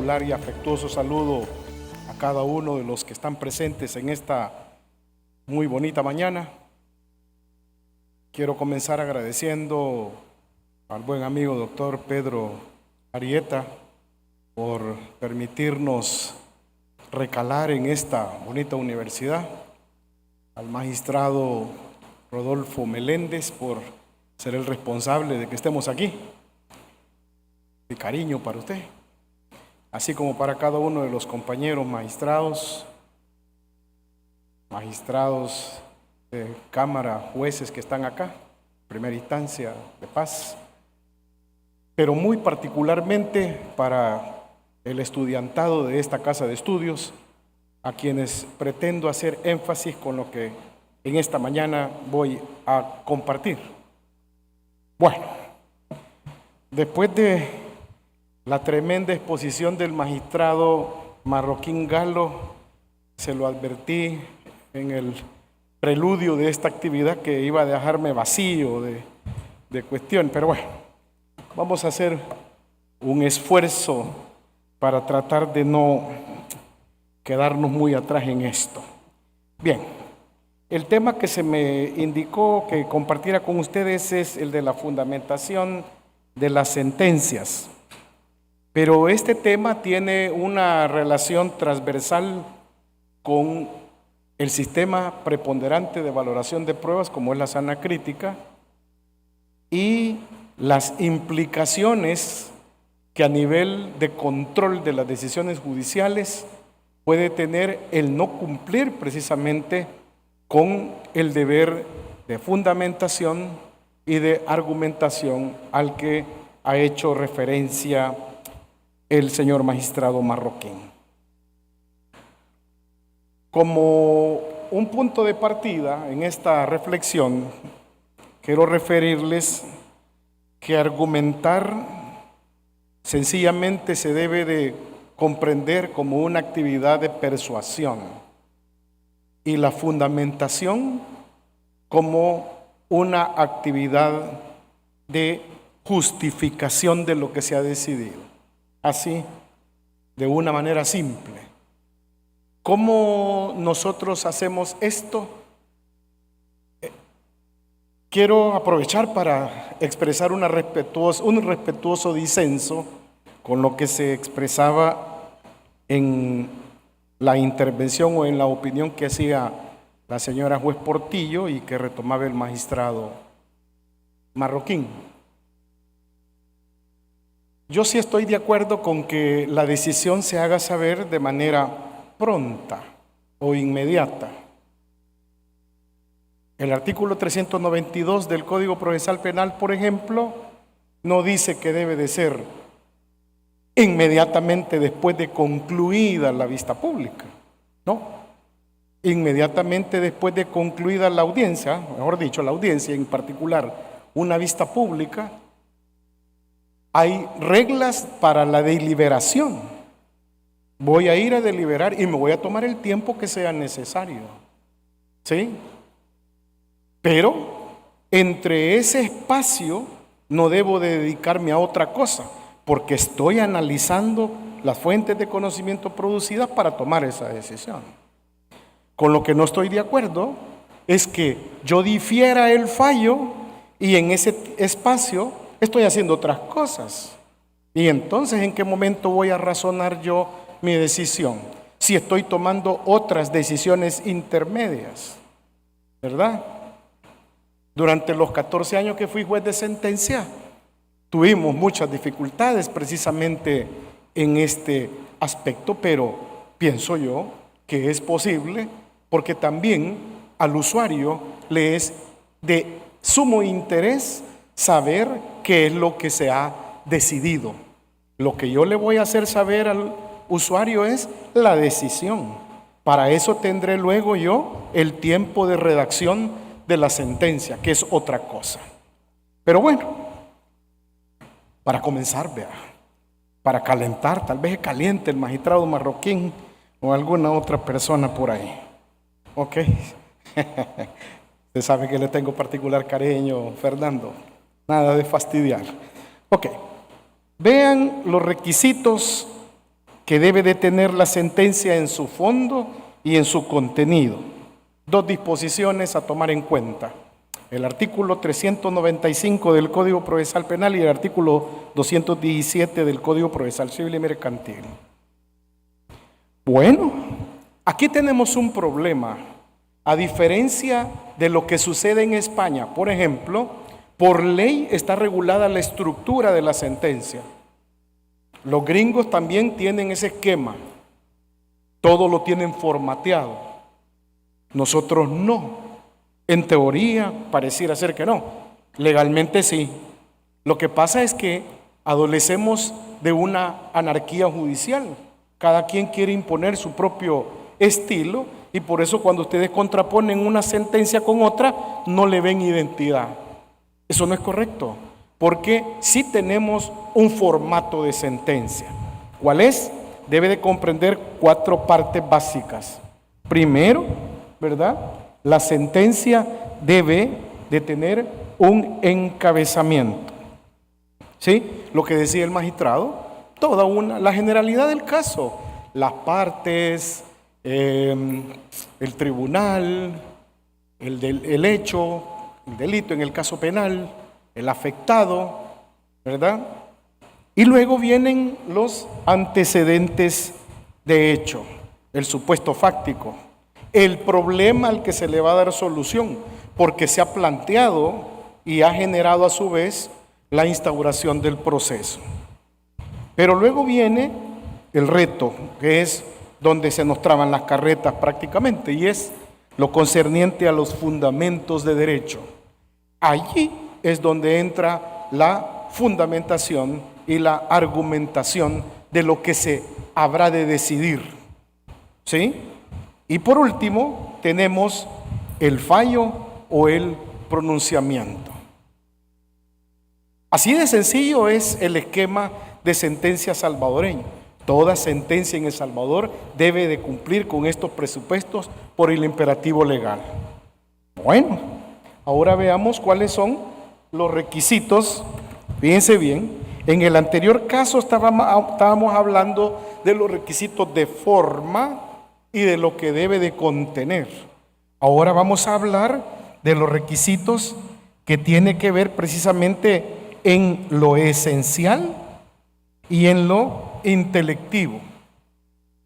particular y afectuoso saludo a cada uno de los que están presentes en esta muy bonita mañana. Quiero comenzar agradeciendo al buen amigo doctor Pedro Arieta por permitirnos recalar en esta bonita universidad, al magistrado Rodolfo Meléndez por ser el responsable de que estemos aquí. De cariño para usted, así como para cada uno de los compañeros magistrados de Cámara, jueces que están acá, primera instancia de paz, pero muy particularmente para el estudiantado de esta casa de estudios, a quienes pretendo hacer énfasis con lo que en esta mañana voy a compartir. Bueno, después de la tremenda exposición del magistrado Marroquín Galo, se lo advertí en el preludio de esta actividad que iba a dejarme vacío de cuestión, pero bueno, vamos a hacer un esfuerzo para tratar de no quedarnos muy atrás en esto. Bien, el tema que se me indicó que compartiera con ustedes es el de la fundamentación de las sentencias. Pero este tema tiene una relación transversal con el sistema preponderante de valoración de pruebas, como es la sana crítica, y las implicaciones que a nivel de control de las decisiones judiciales puede tener el no cumplir precisamente con el deber de fundamentación y de argumentación al que ha hecho referencia el señor magistrado Marroquín. Como un punto de partida en esta reflexión, quiero referirles que argumentar sencillamente se debe de comprender como una actividad de persuasión y la fundamentación como una actividad de justificación de lo que se ha decidido. Así, de una manera simple. ¿Cómo nosotros hacemos esto? Quiero aprovechar para expresar un respetuoso disenso con lo que se expresaba en la intervención o en la opinión que hacía la señora juez Portillo y que retomaba el magistrado Marroquín. Yo sí estoy de acuerdo con que la decisión se haga saber de manera pronta o inmediata. El artículo 392 del Código Procesal Penal, por ejemplo, no dice que debe de ser inmediatamente después de concluida la vista pública, no. Inmediatamente después de concluida la audiencia, mejor dicho, la audiencia en particular, una vista pública, hay reglas para la deliberación. Voy a ir a deliberar y me voy a tomar el tiempo que sea necesario. ¿Sí? Pero entre ese espacio no debo de dedicarme a otra cosa, porque estoy analizando las fuentes de conocimiento producidas para tomar esa decisión. Con lo que no estoy de acuerdo es que yo difiera el fallo y en ese espacio estoy haciendo otras cosas. Y entonces, ¿en qué momento voy a razonar yo mi decisión? Si estoy tomando otras decisiones intermedias, ¿verdad? Durante los 14 años que fui juez de sentencia, tuvimos muchas dificultades precisamente en este aspecto, pero pienso yo que es posible porque también al usuario le es de sumo interés saber qué es lo que se ha decidido. Lo que yo le voy a hacer saber al usuario es la decisión. Para eso tendré luego yo el tiempo de redacción de la sentencia, que es otra cosa. Pero bueno, para comenzar, vea, para calentar, tal vez caliente el magistrado Marroquín o alguna otra persona por ahí. ¿Ok? Usted sabe que le tengo particular cariño, Fernando. Nada de fastidiar. Ok. Vean los requisitos que debe de tener la sentencia en su fondo y en su contenido. Dos disposiciones a tomar en cuenta: el artículo 395 del Código Procesal Penal y el artículo 217 del Código Procesal Civil y Mercantil. Bueno, aquí tenemos un problema. A diferencia de lo que sucede en España, por ejemplo, por ley está regulada la estructura de la sentencia. Los gringos también tienen ese esquema. Todo lo tienen formateado. Nosotros no. En teoría pareciera ser que no. Legalmente sí. Lo que pasa es que adolecemos de una anarquía judicial. Cada quien quiere imponer su propio estilo y por eso cuando ustedes contraponen una sentencia con otra no le ven identidad. Eso no es correcto, porque sí tenemos un formato de sentencia. ¿Cuál es? Debe de comprender 4 partes básicas. Primero, ¿verdad? La sentencia debe de tener un encabezamiento. ¿Sí? Lo que decía el magistrado, la generalidad del caso, las partes, el tribunal, el hecho, el delito en el caso penal, el afectado, ¿verdad? Y luego vienen los antecedentes de hecho, el supuesto fáctico, el problema al que se le va a dar solución, porque se ha planteado y ha generado a su vez la instauración del proceso. Pero luego viene el reto, que es donde se nos traban las carretas prácticamente, y es lo concerniente a los fundamentos de derecho. Allí es donde entra la fundamentación y la argumentación de lo que se habrá de decidir. ¿Sí? Y por último, tenemos el fallo o el pronunciamiento. Así de sencillo es el esquema de sentencia salvadoreño. Toda sentencia en El Salvador debe de cumplir con estos presupuestos por el imperativo legal. Bueno, ahora veamos cuáles son los requisitos. Fíjense bien, en el anterior caso estábamos hablando de los requisitos de forma y de lo que debe de contener. Ahora vamos a hablar de los requisitos que tiene que ver precisamente en lo esencial y en lo intelectivo.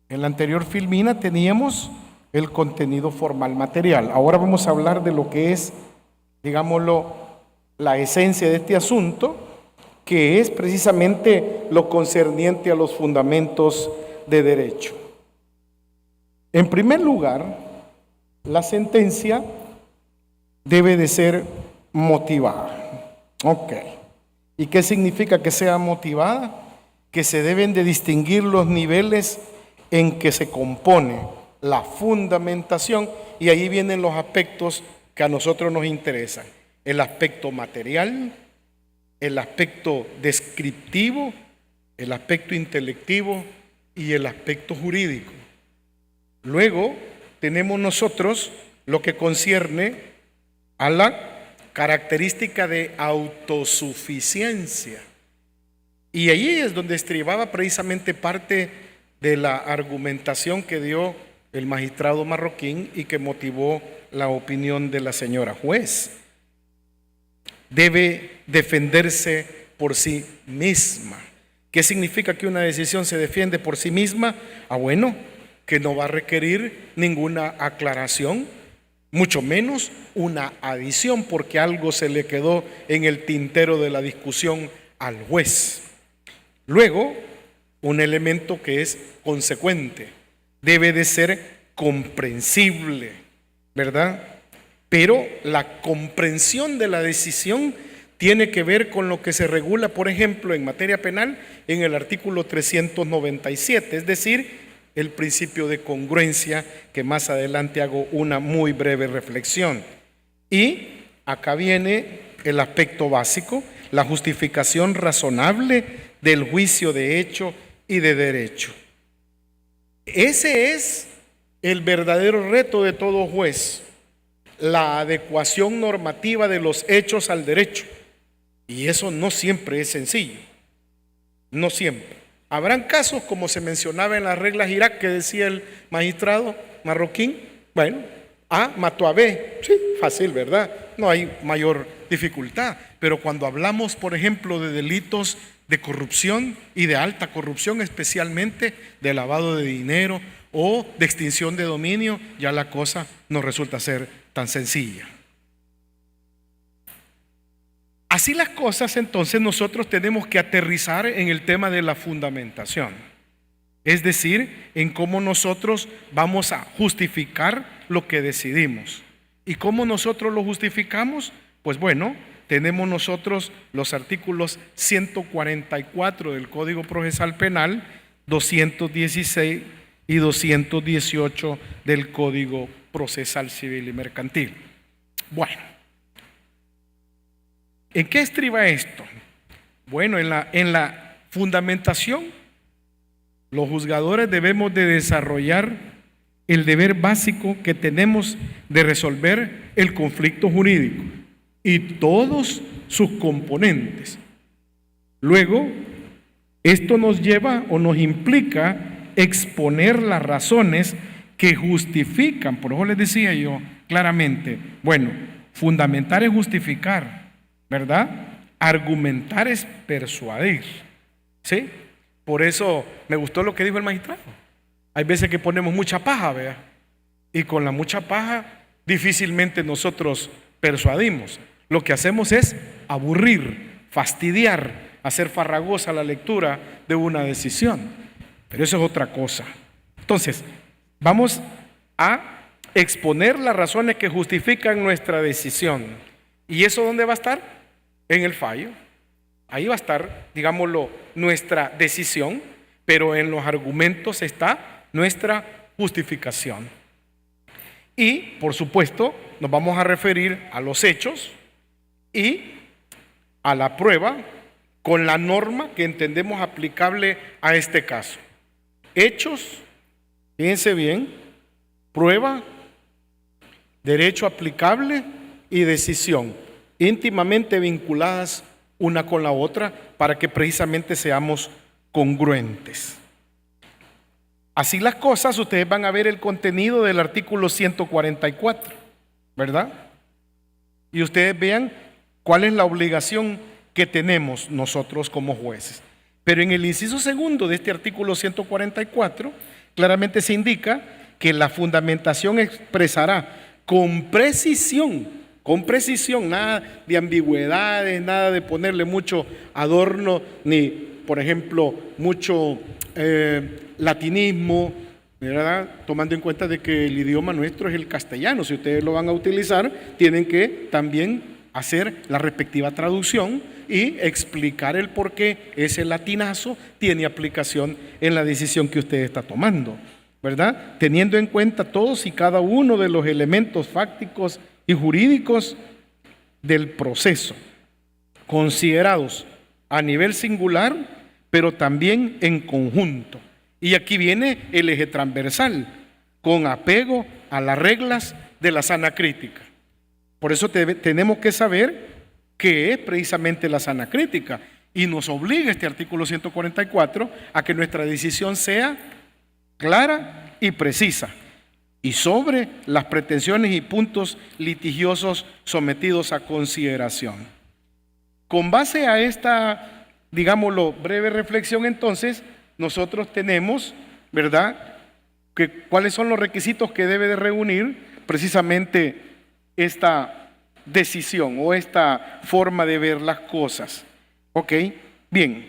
En la anterior filmina teníamos el contenido formal material. Ahora vamos a hablar de lo que es, digámoslo, la esencia de este asunto, que es precisamente lo concerniente a los fundamentos de derecho. En primer lugar, la sentencia debe de ser motivada. Ok. ¿Y qué significa que sea motivada? Que se deben de distinguir los niveles en que se compone la fundamentación, y ahí vienen los aspectos que a nosotros nos interesan: el aspecto material, el aspecto descriptivo, el aspecto intelectivo y el aspecto jurídico. Luego tenemos nosotros lo que concierne a la característica de autosuficiencia. Y allí es donde estribaba precisamente parte de la argumentación que dio el magistrado Marroquín y que motivó la opinión de la señora juez. Debe defenderse por sí misma. ¿Qué significa que una decisión se defiende por sí misma? Bueno, que no va a requerir ninguna aclaración, mucho menos una adición, porque algo se le quedó en el tintero de la discusión al juez. Luego, un elemento que es consecuente, debe de ser comprensible, ¿verdad? Pero la comprensión de la decisión tiene que ver con lo que se regula, por ejemplo, en materia penal, en el artículo 397, es decir, el principio de congruencia, que más adelante hago una muy breve reflexión. Y acá viene el aspecto básico, la justificación razonable del juicio de hecho y de derecho. Ese es el verdadero reto de todo juez, la adecuación normativa de los hechos al derecho. Y eso no siempre es sencillo, no siempre. Habrán casos, como se mencionaba en las reglas Irak, que decía el magistrado marroquín, bueno, A mató a B. Sí, fácil, ¿verdad? No hay mayor dificultad. Pero cuando hablamos, por ejemplo, de delitos de corrupción y de alta corrupción, especialmente de lavado de dinero o de extinción de dominio, ya la cosa no resulta ser tan sencilla. Así las cosas, entonces nosotros tenemos que aterrizar en el tema de la fundamentación, es decir, en cómo nosotros vamos a justificar lo que decidimos. ¿Y cómo nosotros lo justificamos? Pues bueno, tenemos nosotros los artículos 144 del Código Procesal Penal, 216 y 218 del Código Procesal Civil y Mercantil. Bueno, ¿en qué estriba esto? Bueno, en la fundamentación, los juzgadores debemos de desarrollar el deber básico que tenemos de resolver el conflicto jurídico y todos sus componentes. Luego, esto nos lleva o nos implica exponer las razones que justifican, por eso les decía yo claramente, bueno, fundamentar es justificar, ¿verdad? Argumentar es persuadir, ¿sí? Por eso me gustó lo que dijo el magistrado. Hay veces que ponemos mucha paja, ¿vea? Y con la mucha paja difícilmente nosotros persuadimos. Lo que hacemos es aburrir, fastidiar, hacer farragosa la lectura de una decisión. Pero eso es otra cosa. Entonces, vamos a exponer las razones que justifican nuestra decisión. ¿Y eso dónde va a estar? En el fallo. Ahí va a estar, digámoslo, nuestra decisión, pero en los argumentos está nuestra justificación. Y, por supuesto, nos vamos a referir a los hechos y a la prueba con la norma que entendemos aplicable a este caso. Hechos, fíjense bien, prueba, derecho aplicable y decisión, íntimamente vinculadas una con la otra para que precisamente seamos congruentes. Así las cosas, ustedes van a ver el contenido del artículo 144, ¿verdad? Y ustedes vean cuál es la obligación que tenemos nosotros como jueces. Pero en el inciso segundo de este artículo 144, claramente se indica que la fundamentación expresará con precisión, nada de ambigüedades, nada de ponerle mucho adorno, ni, por ejemplo, mucho latinismo, ¿verdad? Tomando en cuenta de que el idioma nuestro es el castellano. Si ustedes lo van a utilizar, tienen que también hacer la respectiva traducción y explicar el por qué ese latinazo tiene aplicación en la decisión que usted está tomando, ¿verdad? Teniendo en cuenta todos y cada uno de los elementos fácticos y jurídicos del proceso, considerados a nivel singular, pero también en conjunto. Y aquí viene el eje transversal, con apego a las reglas de la sana crítica. Por eso tenemos que saber qué es precisamente la sana crítica, y nos obliga este artículo 144 a que nuestra decisión sea clara y precisa, y sobre las pretensiones y puntos litigiosos sometidos a consideración. Con base a esta, digámoslo, breve reflexión, entonces, nosotros tenemos, ¿verdad?, cuáles son los requisitos que debe de reunir precisamente esta decisión o esta forma de ver las cosas. Ok, bien,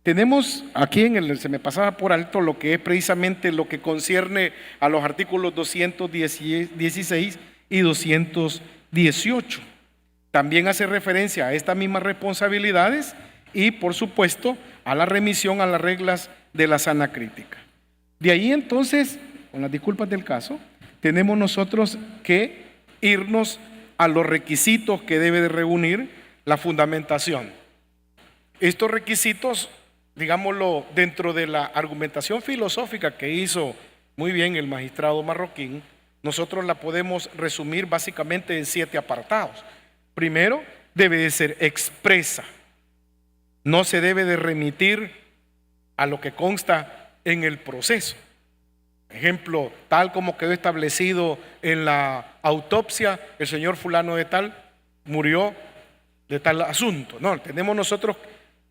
tenemos aquí se me pasaba por alto lo que es precisamente lo que concierne a los artículos 216 y 218. También hace referencia a estas mismas responsabilidades y, por supuesto, a la remisión a las reglas de la sana crítica. De ahí entonces, con las disculpas del caso, tenemos nosotros que irnos a los requisitos que debe de reunir la fundamentación. Estos requisitos, digámoslo, dentro de la argumentación filosófica que hizo muy bien el magistrado marroquín, nosotros la podemos resumir básicamente en 7 apartados. Primero, debe de ser expresa. No se debe de remitir a lo que consta en el proceso. Ejemplo, tal como quedó establecido en la autopsia, el señor fulano de tal murió de tal asunto. No, tenemos nosotros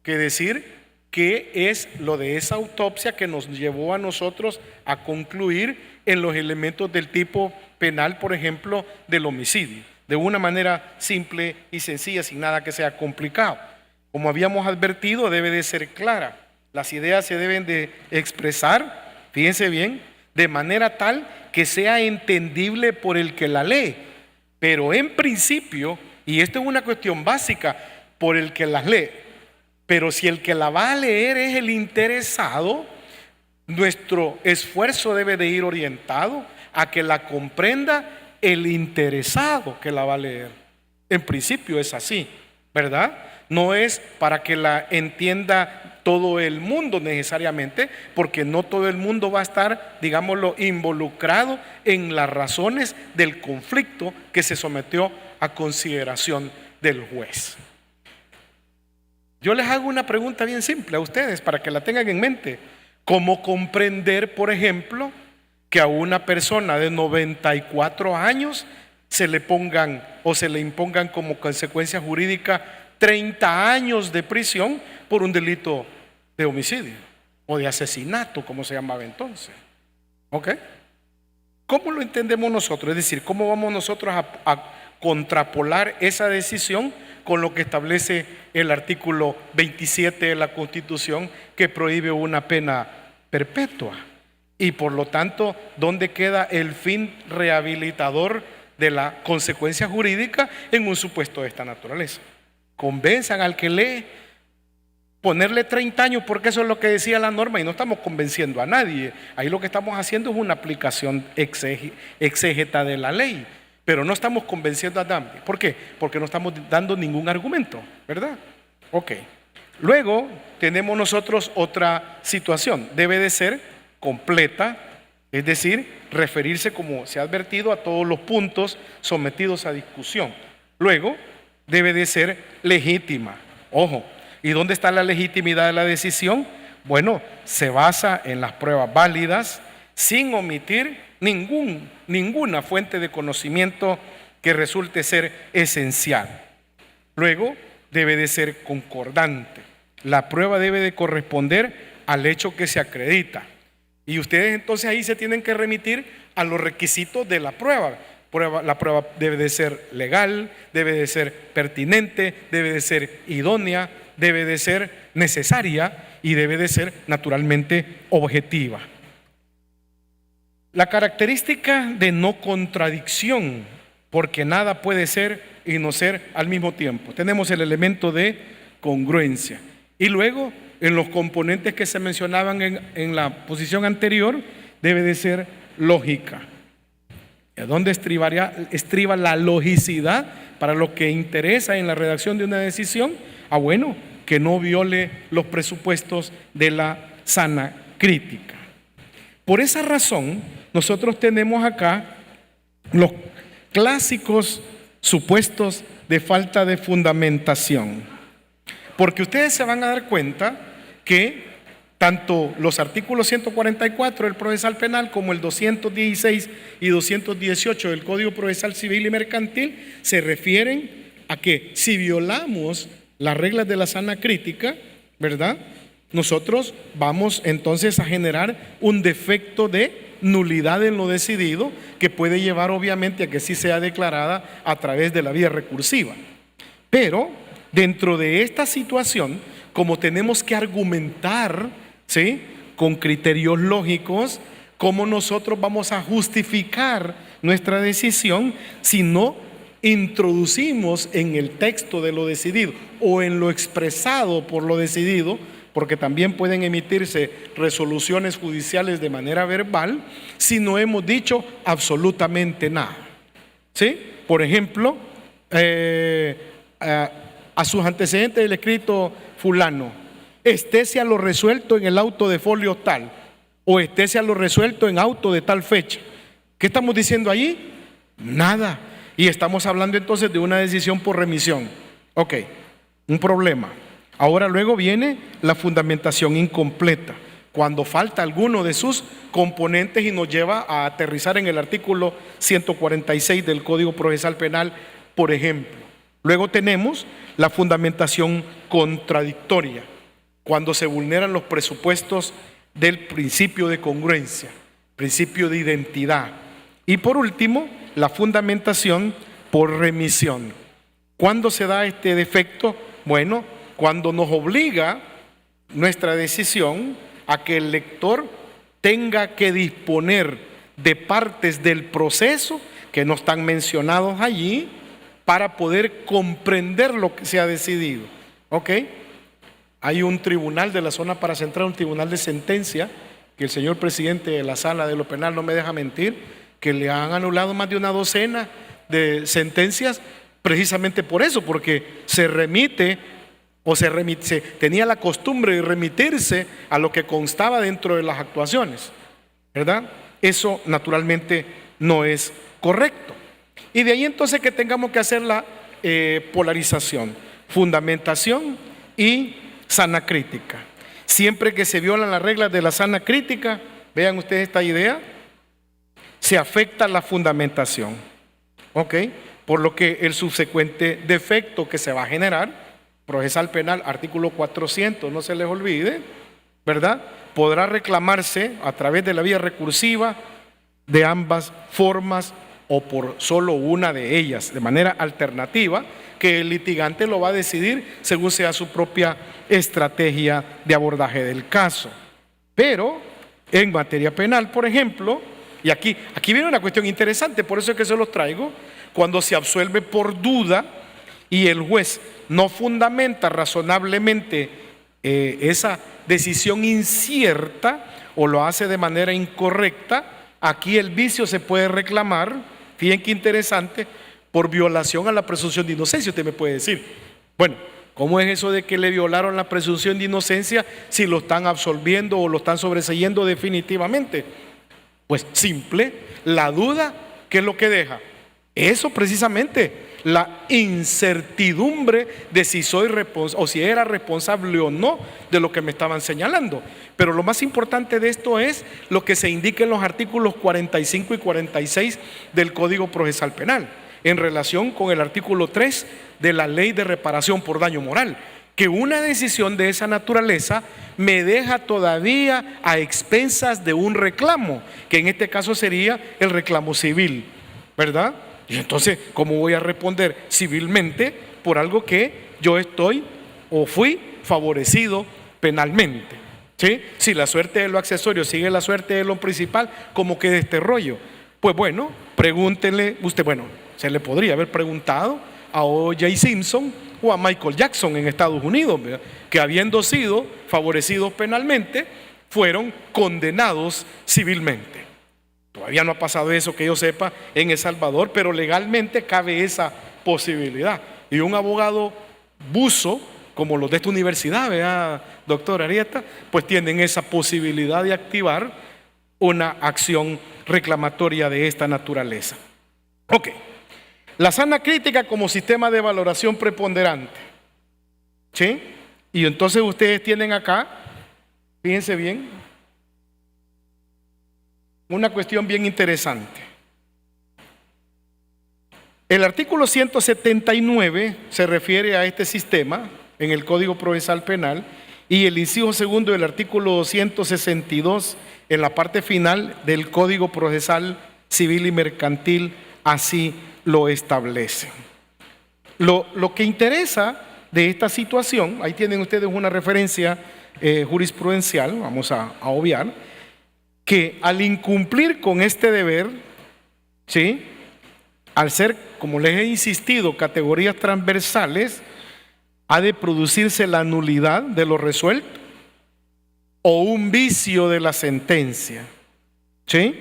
que decir qué es lo de esa autopsia que nos llevó a nosotros a concluir en los elementos del tipo penal, por ejemplo, del homicidio, de una manera simple y sencilla, sin nada que sea complicado. Como habíamos advertido, debe de ser clara. Las ideas se deben de expresar, fíjense bien, de manera tal que sea entendible por el que la lee. Pero en principio, y esto es una cuestión básica, por el que las lee. Pero si el que la va a leer es el interesado, nuestro esfuerzo debe de ir orientado a que la comprenda el interesado que la va a leer. En principio es así, ¿verdad? No es para que la entienda todo el mundo necesariamente, porque no todo el mundo va a estar, digámoslo, involucrado en las razones del conflicto que se sometió a consideración del juez. Yo les hago una pregunta bien simple a ustedes para que la tengan en mente. ¿Cómo comprender, por ejemplo, que a una persona de 94 años se le pongan o se le impongan como consecuencia jurídica 30 años de prisión por un delito de homicidio o de asesinato, como se llamaba entonces? ¿Ok? ¿Cómo lo entendemos nosotros? Es decir, ¿cómo vamos nosotros a contrapolar esa decisión con lo que establece el artículo 27 de la Constitución, que prohíbe una pena perpetua? Y por lo tanto, ¿dónde queda el fin rehabilitador de la consecuencia jurídica en un supuesto de esta naturaleza? Convenzan al que lee, ponerle 30 años, porque eso es lo que decía la norma, y no estamos convenciendo a nadie. Ahí lo que estamos haciendo es una aplicación exégeta de la ley, pero no estamos convenciendo a nadie. ¿Por qué? Porque no estamos dando ningún argumento, ¿verdad? Ok. Luego tenemos nosotros otra situación. Debe de ser completa, es decir, referirse, como se ha advertido, a todos los puntos sometidos a discusión. Luego debe de ser legítima. Ojo, ¿y dónde está la legitimidad de la decisión? Bueno, se basa en las pruebas válidas, sin omitir ninguna fuente de conocimiento que resulte ser esencial. Luego debe de ser concordante. La prueba debe de corresponder al hecho que se acredita. Y ustedes entonces ahí se tienen que remitir a los requisitos de la prueba. La prueba debe de ser legal, debe de ser pertinente, debe de ser idónea, debe de ser necesaria y debe de ser naturalmente objetiva. La característica de no contradicción, porque nada puede ser y no ser al mismo tiempo. Tenemos el elemento de congruencia. Y luego, en los componentes que se mencionaban en la posición anterior, debe de ser lógica. ¿Dónde estriba la logicidad para lo que interesa en la redacción de una decisión? Bueno, que no viole los presupuestos de la sana crítica. Por esa razón, nosotros tenemos acá los clásicos supuestos de falta de fundamentación. Porque ustedes se van a dar cuenta que tanto los artículos 144 del Procesal Penal como el 216 y 218 del Código Procesal Civil y Mercantil se refieren a que si violamos las reglas de la sana crítica, ¿verdad?, nosotros vamos entonces a generar un defecto de nulidad en lo decidido, que puede llevar obviamente a que sí sea declarada a través de la vía recursiva. Pero dentro de esta situación, como tenemos que argumentar, ¿sí?, con criterios lógicos, cómo nosotros vamos a justificar nuestra decisión si no introducimos en el texto de lo decidido o en lo expresado por lo decidido, porque también pueden emitirse resoluciones judiciales de manera verbal si no hemos dicho absolutamente nada. ¿Sí? Por ejemplo, a sus antecedentes del escrito fulano, estése a lo resuelto en el auto de folio tal, o estése a lo resuelto en auto de tal fecha. ¿Qué estamos diciendo allí? Nada. Y estamos hablando entonces de una decisión por remisión. Ok, un problema. Ahora luego viene la fundamentación incompleta, cuando falta alguno de sus componentes y nos lleva a aterrizar en el artículo 146 del Código Procesal Penal, por ejemplo. Luego tenemos la fundamentación contradictoria, cuando se vulneran los presupuestos del principio de congruencia, principio de identidad. Y por último, la fundamentación por remisión. ¿Cuándo se da este defecto? Bueno, cuando nos obliga nuestra decisión a que el lector tenga que disponer de partes del proceso que no están mencionados allí para poder comprender lo que se ha decidido. ¿Ok? Hay un tribunal de la zona para central, un tribunal de sentencia, que el señor presidente de la sala de lo penal no me deja mentir, que le han anulado más de una docena de sentencias precisamente por eso, porque se tenía la costumbre de remitirse a lo que constaba dentro de las actuaciones, ¿verdad? Eso naturalmente no es correcto. Y de ahí entonces que tengamos que hacer la polarización, fundamentación y sana crítica. Siempre que se violan las reglas de la sana crítica, vean ustedes esta idea, se afecta la fundamentación, ¿ok? Por lo que el subsecuente defecto que se va a generar, procesal penal, artículo 400, no se les olvide, ¿verdad? Podrá reclamarse a través de la vía recursiva de ambas formas o por solo una de ellas, de manera alternativa, que el litigante lo va a decidir según sea su propia estrategia de abordaje del caso. Pero en materia penal, por ejemplo, y aquí viene una cuestión interesante, por eso es que se los traigo, cuando se absuelve por duda y el juez no fundamenta razonablemente esa decisión incierta o lo hace de manera incorrecta, aquí el vicio se puede reclamar, fíjense qué interesante, por violación a la presunción de inocencia. Usted me puede decir, bueno, ¿cómo es eso de que le violaron la presunción de inocencia si lo están absolviendo o lo están sobreseyendo definitivamente? Pues simple, la duda, ¿qué es lo que deja? Eso precisamente, la incertidumbre de si soy responsable o si era responsable o no de lo que me estaban señalando. Pero lo más importante de esto es lo que se indica en los artículos 45 y 46 del Código Procesal Penal, en relación con el artículo 3 de la Ley de Reparación por Daño Moral, que una decisión de esa naturaleza me deja todavía a expensas de un reclamo, que en este caso sería el reclamo civil, ¿verdad? Y entonces, ¿cómo voy a responder civilmente por algo que yo estoy o fui favorecido penalmente? ¿Sí? Si la suerte de lo accesorio sigue la suerte de lo principal, ¿cómo queda este rollo? Pues bueno, pregúntenle usted, bueno, se le podría haber preguntado a O.J. Simpson o a Michael Jackson en Estados Unidos, ¿verdad?, que habiendo sido favorecidos penalmente, fueron condenados civilmente. Todavía no ha pasado eso que yo sepa en El Salvador, pero legalmente cabe esa posibilidad. Y un abogado buzo, como los de esta universidad, ¿verdad, doctor Arieta? Pues tienen esa posibilidad de activar una acción reclamatoria de esta naturaleza. Ok. La sana crítica como sistema de valoración preponderante. ¿Sí? Y entonces ustedes tienen acá, fíjense bien, una cuestión bien interesante. El artículo 179 se refiere a este sistema en el Código Procesal Penal y el inciso segundo del artículo 262 en la parte final del Código Procesal Civil y Mercantil así lo establece. Lo que interesa de esta situación, ahí tienen ustedes una referencia jurisprudencial, vamos a obviar, que al incumplir con este deber, ¿sí?, al ser, como les he insistido, categorías transversales, ha de producirse la nulidad de lo resuelto o un vicio de la sentencia. ¿Sí?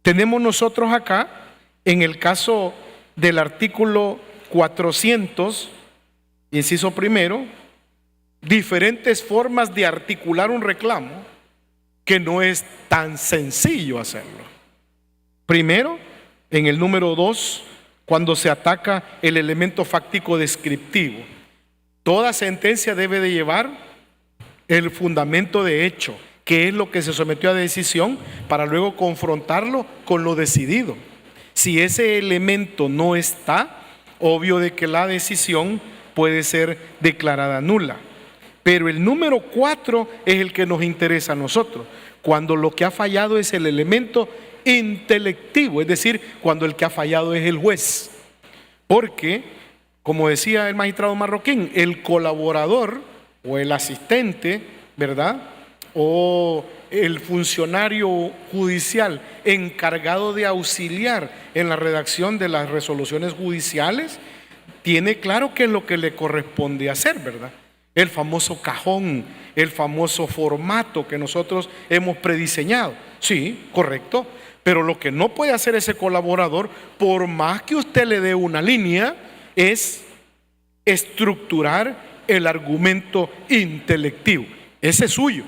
Tenemos nosotros acá, en el caso del artículo 400, inciso primero, diferentes formas de articular un reclamo que no es tan sencillo hacerlo. Primero, en el número 2, cuando se ataca el elemento fáctico descriptivo. Toda sentencia debe de llevar el fundamento de hecho, que es lo que se sometió a decisión, para luego confrontarlo con lo decidido. Si ese elemento no está, obvio de que la decisión puede ser declarada nula. Pero el número 4 es el que nos interesa a nosotros, cuando lo que ha fallado es el elemento intelectivo, es decir, cuando el que ha fallado es el juez. Porque, como decía el magistrado Marroquín, el colaborador o el asistente, ¿verdad?, o el funcionario judicial encargado de auxiliar en la redacción de las resoluciones judiciales, tiene claro qué es lo que le corresponde hacer, ¿verdad? El famoso cajón, el famoso formato que nosotros hemos prediseñado. Sí, correcto, pero lo que no puede hacer ese colaborador, por más que usted le dé una línea, es estructurar el argumento intelectivo. Ese es suyo.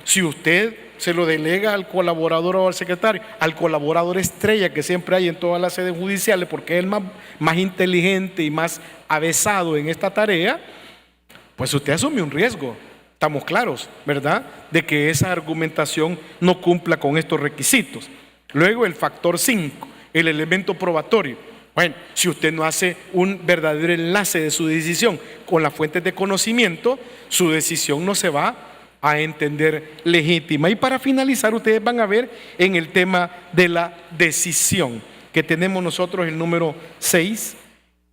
Si usted se lo delega al colaborador o al secretario, al colaborador estrella que siempre hay en todas las sedes judiciales, porque es el más inteligente y más avesado en esta tarea, pues usted asume un riesgo. Estamos claros, ¿verdad?, de que esa argumentación no cumpla con estos requisitos. Luego el factor 5, el elemento probatorio. Bueno, si usted no hace un verdadero enlace de su decisión con las fuentes de conocimiento, su decisión no se va a entender legítima. Y para finalizar, ustedes van a ver en el tema de la decisión, que tenemos nosotros el número 6.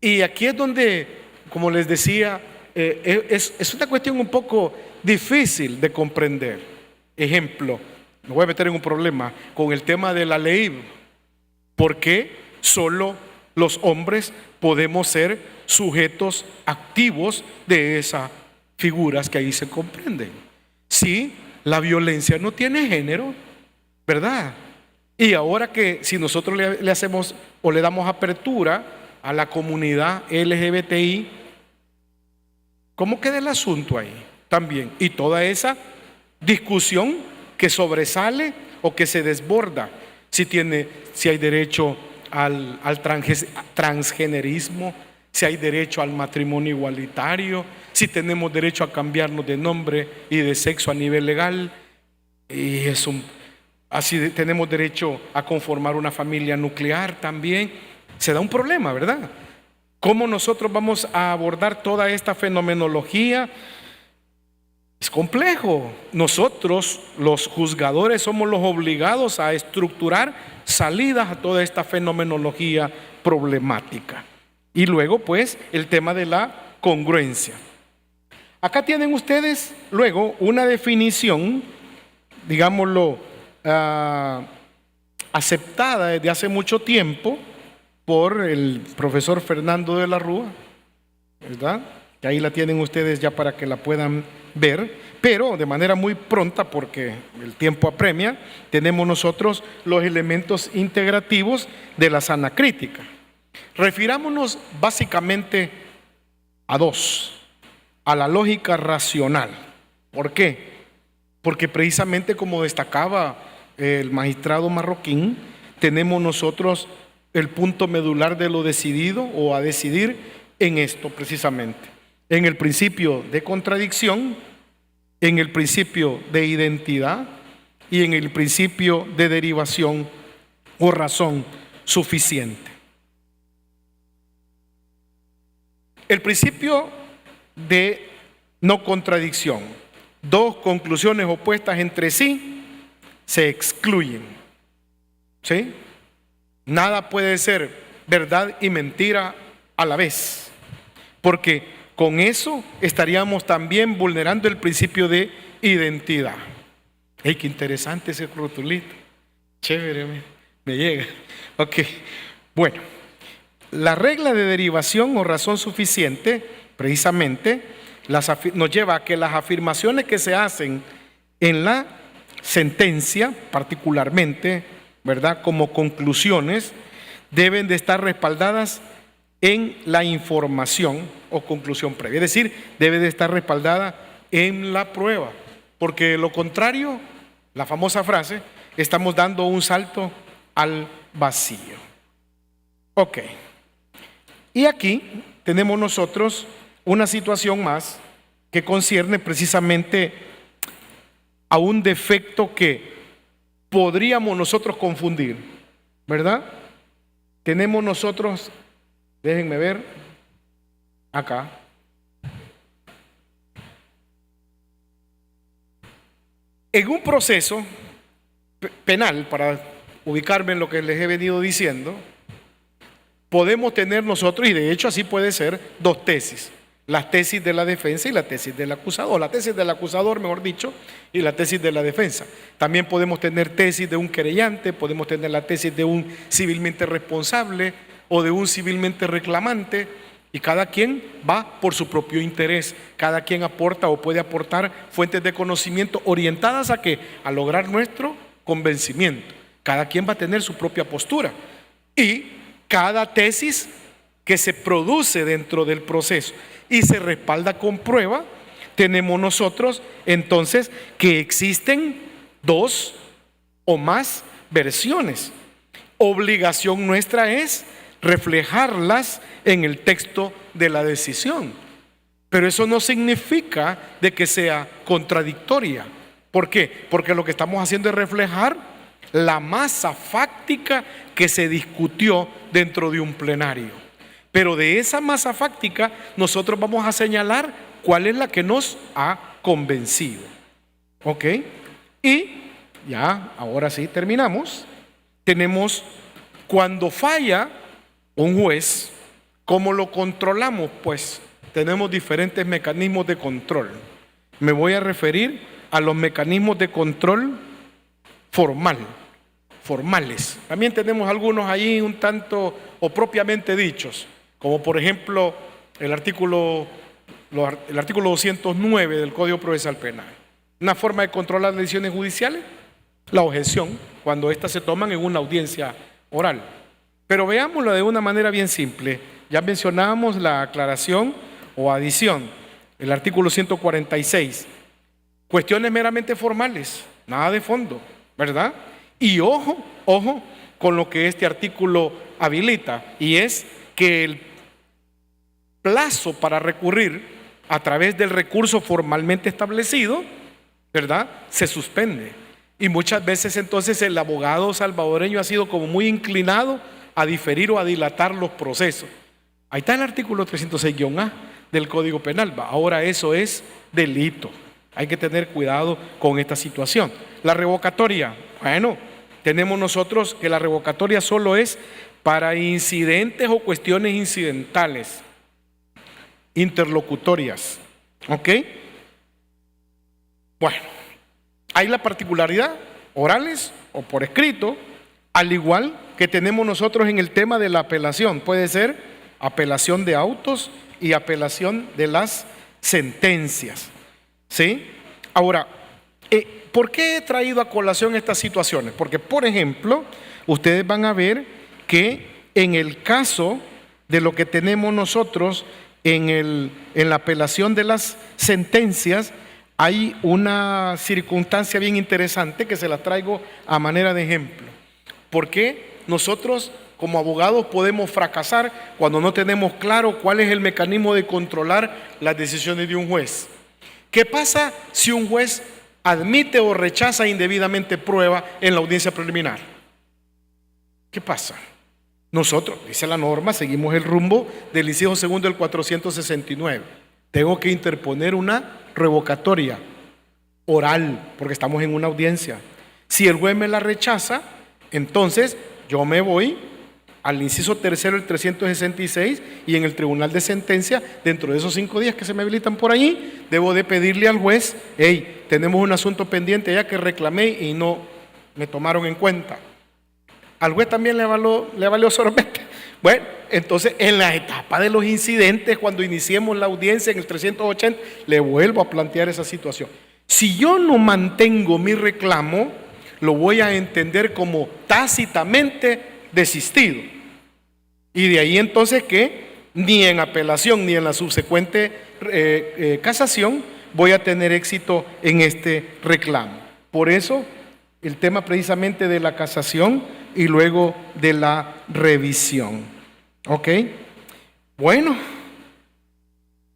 Y aquí es donde, como les decía, es una cuestión un poco difícil de comprender. Ejemplo, me voy a meter en un problema con el tema de la ley. ¿Por qué solo los hombres podemos ser sujetos activos de esas figuras que ahí se comprenden? Si la violencia no tiene género, ¿verdad? Y ahora que si nosotros le hacemos o le damos apertura a la comunidad LGBTI, ¿cómo queda el asunto ahí? También, y toda esa discusión que sobresale o que se desborda, si hay derecho al transgenerismo, si hay derecho al matrimonio igualitario, si tenemos derecho a cambiarnos de nombre y de sexo a nivel legal, y así tenemos derecho a conformar una familia nuclear también. Se da un problema, ¿verdad? ¿Cómo nosotros vamos a abordar toda esta fenomenología? Es complejo. Nosotros, los juzgadores, somos los obligados a estructurar salidas a toda esta fenomenología problemática. Y luego, pues, el tema de la congruencia. Acá tienen ustedes luego una definición, digámoslo, aceptada desde hace mucho tiempo por el profesor Fernando de la Rúa, ¿verdad? Que ahí la tienen ustedes ya para que la puedan ver, pero de manera muy pronta, porque el tiempo apremia, tenemos nosotros los elementos integrativos de la sana crítica. Refirámonos básicamente a dos: a la lógica racional. ¿Por qué? Porque precisamente, como destacaba el magistrado Marroquín, tenemos nosotros el punto medular de lo decidido o a decidir en esto precisamente, en el principio de contradicción, en el principio de identidad y en el principio de derivación o razón suficiente. El principio de no contradicción: dos conclusiones opuestas entre sí se excluyen. ¿Sí? Nada puede ser verdad y mentira a la vez, porque con eso estaríamos también vulnerando el principio de identidad. ¡Ey, qué interesante ese rotulito! Chévere, me llega. Ok, bueno, la regla de derivación o razón suficiente precisamente nos lleva a que las afirmaciones que se hacen en la sentencia, particularmente, ¿verdad?, como conclusiones, deben de estar respaldadas en la información o conclusión previa. Es decir, debe de estar respaldada en la prueba, porque de lo contrario, la famosa frase, estamos dando un salto al vacío. Ok. Y aquí tenemos nosotros una situación más que concierne precisamente a un defecto que podríamos nosotros confundir, ¿verdad? Tenemos nosotros, déjenme ver, acá. En un proceso penal, para ubicarme en lo que les he venido diciendo, podemos tener nosotros, y de hecho así puede ser, dos tesis. La tesis de la defensa y la tesis del acusador. La tesis del acusador, mejor dicho, y la tesis de la defensa. También podemos tener tesis de un querellante, podemos tener la tesis de un civilmente responsable o de un civilmente reclamante, y cada quien va por su propio interés. Cada quien aporta o puede aportar fuentes de conocimiento orientadas a ¿qué? A lograr nuestro convencimiento. Cada quien va a tener su propia postura. Y cada tesis que se produce dentro del proceso y se respalda con prueba, tenemos nosotros entonces que existen dos o más versiones. Obligación nuestra es reflejarlas en el texto de la decisión, pero eso no significa de que sea contradictoria. ¿Por qué? Porque lo que estamos haciendo es reflejar la masa fáctica que se discutió dentro de un plenario. Pero de esa masa fáctica nosotros vamos a señalar cuál es la que nos ha convencido. ¿Ok? Y ya, ahora sí terminamos. Tenemos cuando falla un juez, ¿cómo lo controlamos? Pues tenemos diferentes mecanismos de control. Me voy a referir a los mecanismos de control formales. También tenemos algunos ahí un tanto o propiamente dichos, como por ejemplo el artículo 209 del Código Procesal Penal. Una forma de controlar las decisiones judiciales, la objeción, cuando éstas se toman en una audiencia oral. Pero veámoslo de una manera bien simple. Ya mencionábamos la aclaración o adición, el artículo 146. Cuestiones meramente formales, nada de fondo, ¿verdad? Y ojo con lo que este artículo habilita, y es que el plazo para recurrir a través del recurso formalmente establecido, ¿verdad?, se suspende. Y muchas veces entonces el abogado salvadoreño ha sido como muy inclinado a diferir o a dilatar los procesos. Ahí está el artículo 306-A del Código Penal. Ahora eso es delito. Hay que tener cuidado con esta situación. La revocatoria, bueno, tenemos nosotros que la revocatoria solo es para incidentes o cuestiones incidentales, interlocutorias. ¿Ok? Bueno, hay la particularidad, orales o por escrito, al igual que tenemos nosotros en el tema de la apelación. Puede ser apelación de autos y apelación de las sentencias. ¿Sí? Ahora, ¿por qué he traído a colación estas situaciones? Porque, por ejemplo, ustedes van a ver que en el caso de lo que tenemos nosotros en la apelación de las sentencias, hay una circunstancia bien interesante que se la traigo a manera de ejemplo. ¿Por qué nosotros como abogados podemos fracasar cuando no tenemos claro cuál es el mecanismo de controlar las decisiones de un juez? ¿Qué pasa si un juez admite o rechaza indebidamente prueba en la audiencia preliminar? ¿Qué pasa? Nosotros, dice la norma, seguimos el rumbo del inciso segundo del 469. Tengo que interponer una revocatoria oral, porque estamos en una audiencia. Si el juez me la rechaza, entonces yo me voy al inciso tercero del 366 y en el tribunal de sentencia, dentro de esos 5 días que se me habilitan por ahí, debo de pedirle al juez: hey, tenemos un asunto pendiente ya que reclamé y no me tomaron en cuenta. Al juez también le valió sorbete. Bueno, entonces en la etapa de los incidentes, cuando iniciemos la audiencia en el 380, le vuelvo a plantear esa situación. Si yo no mantengo mi reclamo, lo voy a entender como tácitamente desistido. Y de ahí entonces que ni en apelación ni en la subsecuente casación voy a tener éxito en este reclamo. Por eso el tema precisamente de la casación y luego de la revisión. ¿Ok? Bueno,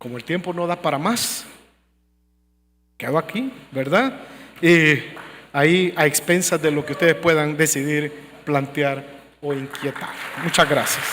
como el tiempo no da para más, quedo aquí, ¿verdad? Ahí a expensas de lo que ustedes puedan decidir, plantear o inquietar. Muchas gracias.